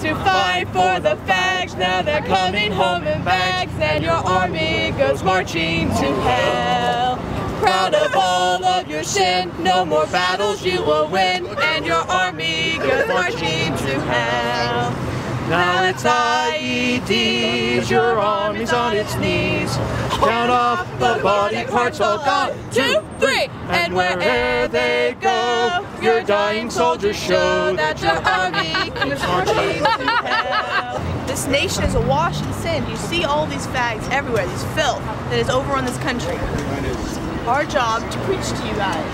to fight for the fags. Now they're coming home in bags, and your army goes marching to hell. Proud of all of your sin, no more battles you will win, and your army goes marching to hell. Now it's IEDs, your army's on its knees. Count off the body parts, all gone. 2, 3, and wherever they go, your dying soldiers show that your army is marching to hell. This nation is awash in sin. You see all these fags everywhere, this filth that is over on this country. It's our job to preach to you guys.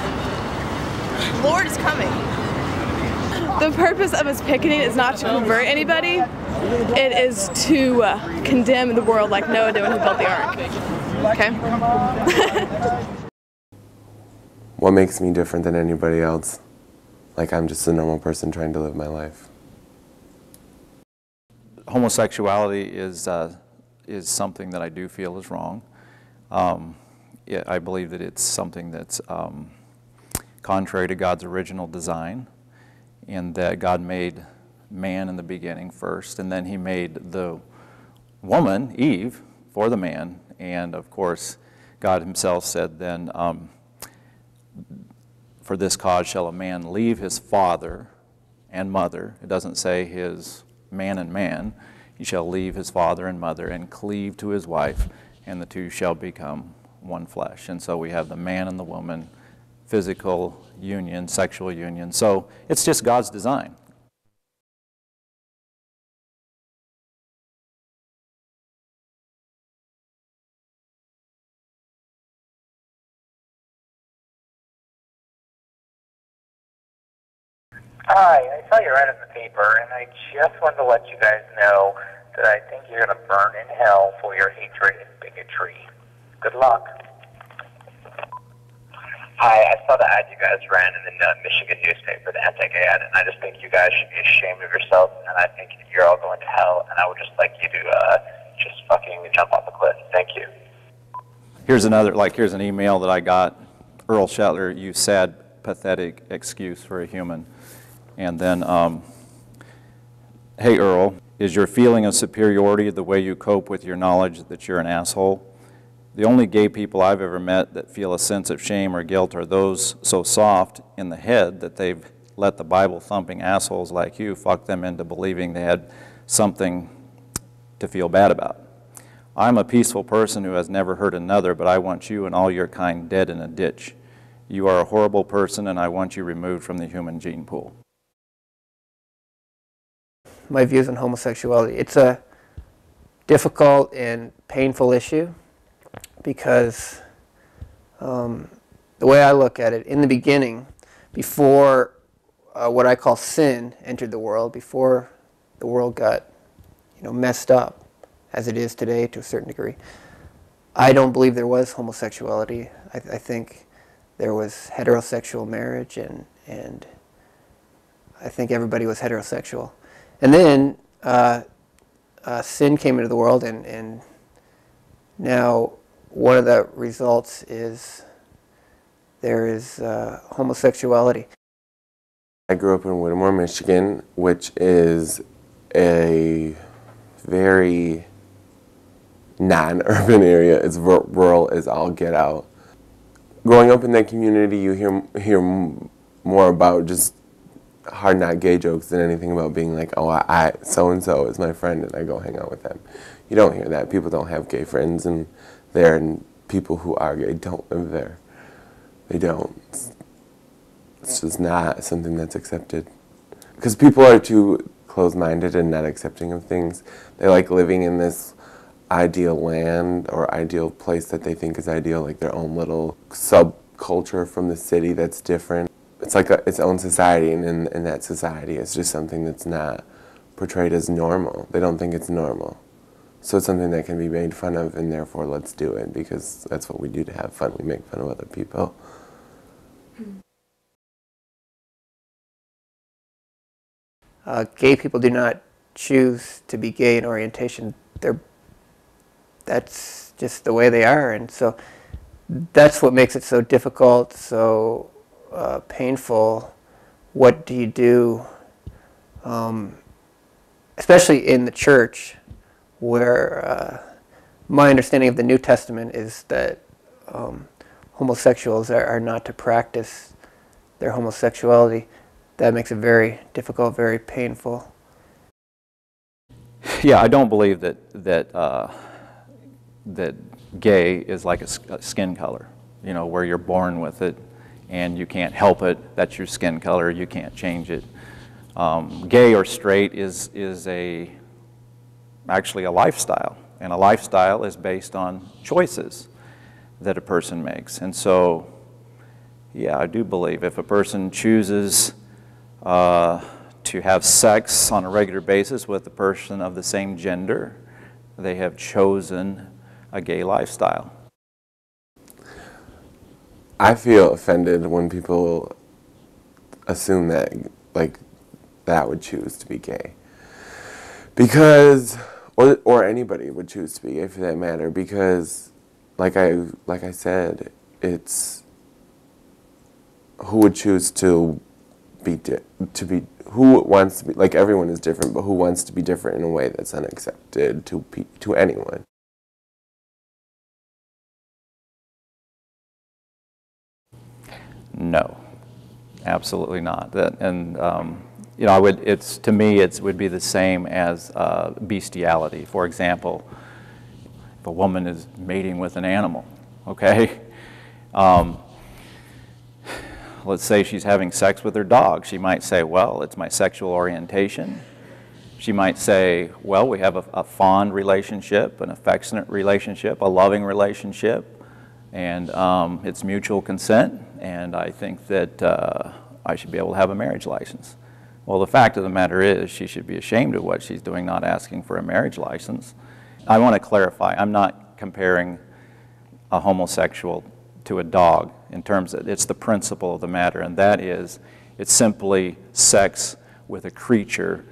The Lord is coming. The purpose of us picketing is not to convert anybody. It is to condemn the world like Noah did when he built the ark. Okay? What makes me different than anybody else? Like, I'm just a normal person trying to live my life. Homosexuality is something that I do feel is wrong. I believe that it's something that's contrary to God's original design, and that God made man in the beginning first, and then he made the woman, Eve, for the man. And of course, God himself said then, for this cause shall a man leave his father and mother. It doesn't say his man and man. He shall leave his father and mother and cleave to his wife, and the two shall become one flesh. And so we have the man and the woman, physical union, sexual union. So it's just God's design. Hi, I saw your ad in the paper, and I just wanted to let you guys know that I think you're going to burn in hell for your hatred and bigotry. Good luck. Hi, I saw the ad you guys ran in the Michigan newspaper, the anti-gay ad, and I just think you guys should be ashamed of yourself, and I think you're all going to hell, and I would just like you to just fucking jump off a cliff. Thank you. Here's another, here's an email that I got. Earl Shetler, you sad, pathetic excuse for a human. And then, hey Earl, is your feeling of superiority the way you cope with your knowledge that you're an asshole? The only gay people I've ever met that feel a sense of shame or guilt are those so soft in the head that they've let the Bible-thumping assholes like you fuck them into believing they had something to feel bad about. I'm a peaceful person who has never hurt another, but I want you and all your kind dead in a ditch. You are a horrible person, and I want you removed from the human gene pool. My views on homosexuality. It's a difficult and painful issue because the way I look at it, in the beginning, before what I call sin entered the world, before the world got messed up as it is today to a certain degree, I don't believe there was homosexuality. I think there was heterosexual marriage, and I think everybody was heterosexual. And then sin came into the world, and now one of the results is there is homosexuality. I grew up in Whittemore, Michigan, which is a very non-urban area. It's rural as all get out. Growing up in that community, you hear more about just hard not gay jokes than anything about being like, oh, I so-and-so is my friend and I go hang out with them. You don't hear that. People don't have gay friends and there, and people who are gay don't live there. They don't. It's just not something that's accepted. Because people are too closed-minded and not accepting of things. They like living in this ideal land or ideal place that they think is ideal, like their own little subculture from the city that's different. It's like its own society, and in that society it's just something that's not portrayed as normal. They don't think it's normal. So it's something that can be made fun of, and therefore let's do it, because that's what we do to have fun. We make fun of other people. Gay people do not choose to be gay in orientation. That's just the way they are, and so that's what makes it so difficult, so painful. What do you do especially in the church, where my understanding of the New Testament is that homosexuals are not to practice their homosexuality. That makes it very difficult, very painful. Yeah, I don't believe that gay is like a skin color, you know, where you're born with it and you can't help it. That's your skin color. You can't change it. Gay or straight is actually a lifestyle, and a lifestyle is based on choices that a person makes. And so, yeah, I do believe if a person chooses to have sex on a regular basis with a person of the same gender, they have chosen a gay lifestyle. I feel offended when people assume that, like, that would choose to be gay. Because, or anybody would choose to be gay for that matter, because, like I said, it's who would choose to be, who wants to be, like, everyone is different, but who wants to be different in a way that's unaccepted to anyone. No, absolutely not. You know, to me, it would be the same as bestiality. For example, if a woman is mating with an animal, okay? Let's say she's having sex with her dog. She might say, well, it's my sexual orientation. She might say, well, we have a fond relationship, an affectionate relationship, a loving relationship, and it's mutual consent, and I think that I should be able to have a marriage license. Well, the fact of the matter is she should be ashamed of what she's doing, not asking for a marriage license. I want to clarify, I'm not comparing a homosexual to a dog in terms of, it's the principle of the matter, and that is, it's simply sex with a creature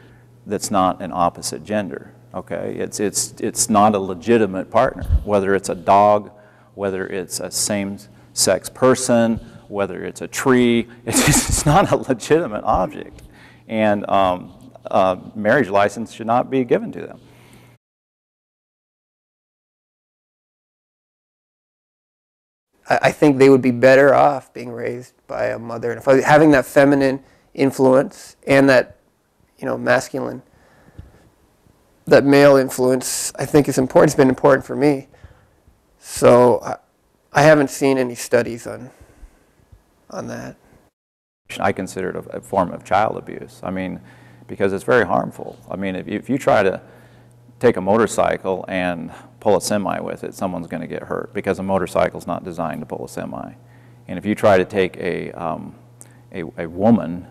that's not an opposite gender, okay? It's not a legitimate partner, whether it's a dog, whether it's a same-sex person, whether it's a tree, it's not a legitimate object. And marriage license should not be given to them. I think they would be better off being raised by a mother and father, having that feminine influence and that, you know, masculine, that male influence. I think is important. It's been important for me. So I haven't seen any studies on that. I consider it a form of child abuse. I mean, because it's very harmful. I mean, if you try to take a motorcycle and pull a semi with it, someone's going to get hurt because a motorcycle's not designed to pull a semi. And if you try to take a woman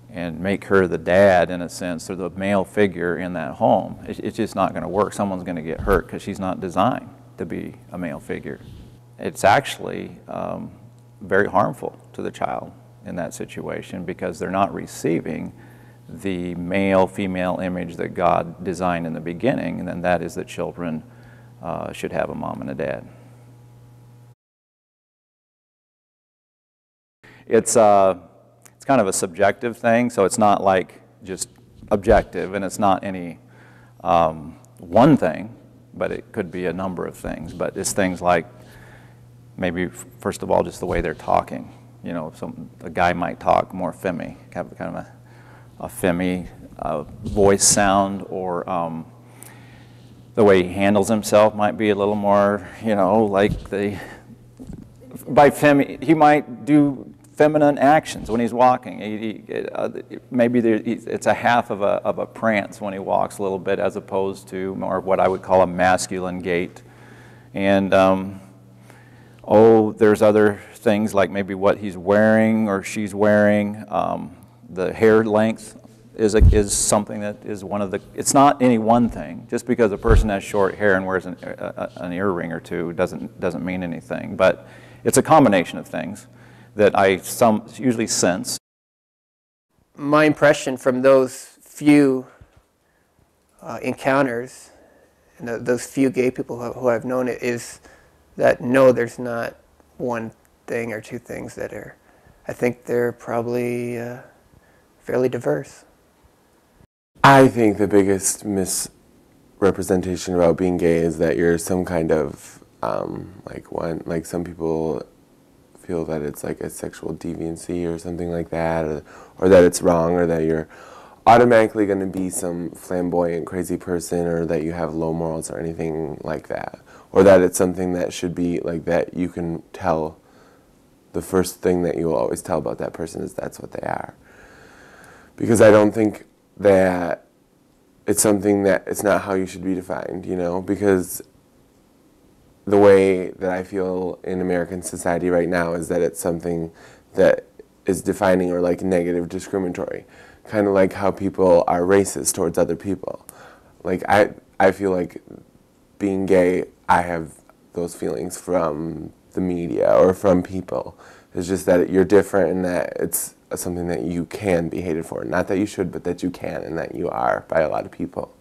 and make her the dad, in a sense, or the male figure in that home, it's just not going to work. Someone's going to get hurt because she's not designed to be a male figure. It's actually very harmful to the child in that situation because they're not receiving the male-female image that God designed in the beginning, and then that is that children should have a mom and a dad. It's kind of a subjective thing, so it's not like just objective, and it's not any one thing, but it could be a number of things. But it's things like maybe, first of all, just the way they're talking. You know, a guy might talk more femmy, have kind of a femmy voice sound, or the way he handles himself might be a little more, you know, like by femmy, he might do feminine actions when he's walking. Maybe it's a half of a prance when he walks a little bit, as opposed to more of what I would call a masculine gait. And there's other things like maybe what he's wearing or she's wearing. The hair length is something that is one of the, it's not any one thing. Just because a person has short hair and wears an earring or two doesn't mean anything. But it's a combination of things that I usually sense. My impression from those few encounters and those few gay people who I've known is that no, there's not one thing or two things that are, I think they're probably fairly diverse. I think the biggest misrepresentation about being gay is that you're some kind of like some people feel that it's like a sexual deviancy or something like that, or that it's wrong, or that you're automatically going to be some flamboyant crazy person, or that you have low morals or anything like that, or that it's something that should be like that you can tell. The first thing that you will always tell about that person is that's what they are. Because I don't think that it's something that it's not how you should be defined, you know, because the way that I feel in American society right now is that it's something that is defining or like negative, discriminatory, kind of like how people are racist towards other people. Like I feel like being gay, I have those feelings from the media or from people. It's just that you're different and that it's something that you can be hated for. Not that you should, but that you can and that you are by a lot of people.